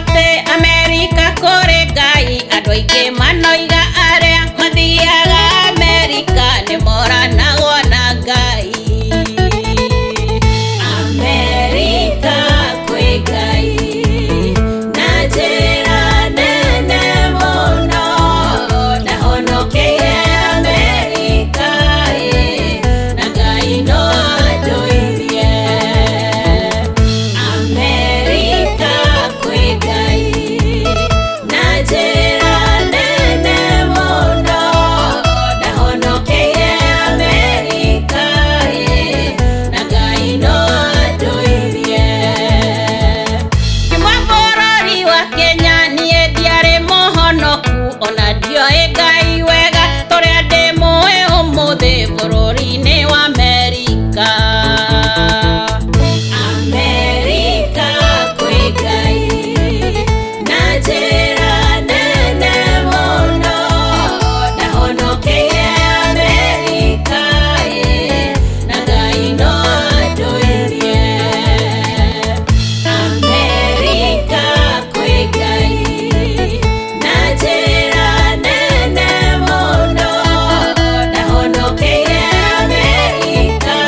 ati Amerika kũrĩ Ngai. Andũ aingĩ manoiga arĩa mathiaga Amerika nĩ moranagwo na Ngai. Amerika kwĩ Ngai na njĩra nene mũno, ndahonokeire Amerika na Ngai no andũithie. Amerika kwĩ Ngai na njĩra nene mũno, ndahonokeire Amerika na Ngai no andũithie. Kiuma bũrũri wa Kenya niĩ ndiarĩ mũhonoku, ona ndioĩ Ngai wega tũrĩa ndĩmũĩ ũmũthĩ bũrũri-inĩ wa Amerika. Amerika kwĩ Ngai na njĩra nene mũno, ndahonokeire Amerika na Ngai no andũithie. Amerika kwĩ Ngai na njĩra nene mũno, ndahonokeire Amerika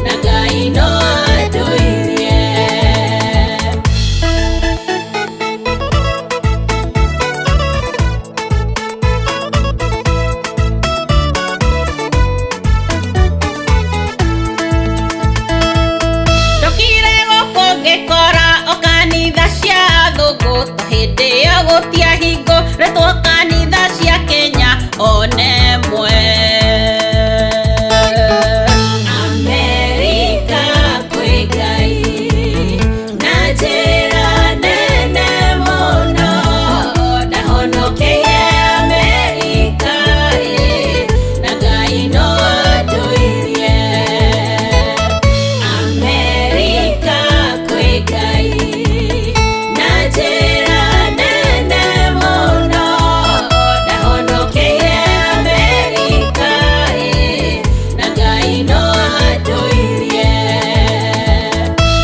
na Ngai no andũithie. Ndokire gũkũ ngĩkora o kanitha cia athũngũ, ta hĩndĩ ĩyo gũtiahingũrĩtwo kanitha cia Kenya ona ĩmwe. Amerika kwĩ Ngai na njĩra nene mũno, ndahonokeire Amerika na Ngai no andũithie. Amerika kwĩ Ngai na njĩra nene mũno, ndahonokeire Amerika na Ngai no andũithie.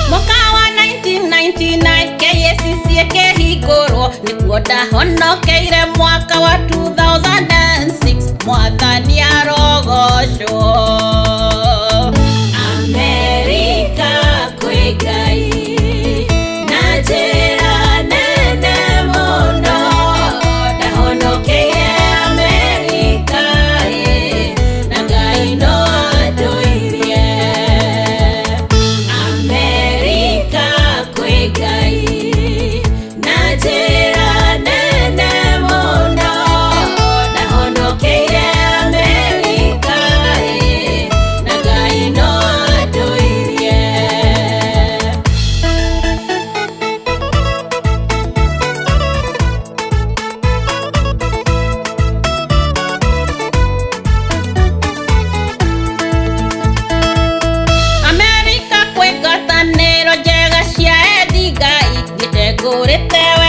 Mwaka wa 1999 KICC ĩkĩhingũrwo, nĩkuo ndahonokeire. Mwaka wa 2006 Mwathani arogocwo. Amerika kwĩ Ngai na njĩra nene mũno, ndahonokeire Amerika na Ngai no andũithie. Amerika kwĩ Ngai na njĩra nene mũno, ndahonokeire Amerika na Ngai no andũithie. Amerika kwĩ ngwatanĩro njega cia endi Ngai, ngĩte ngũrĩte we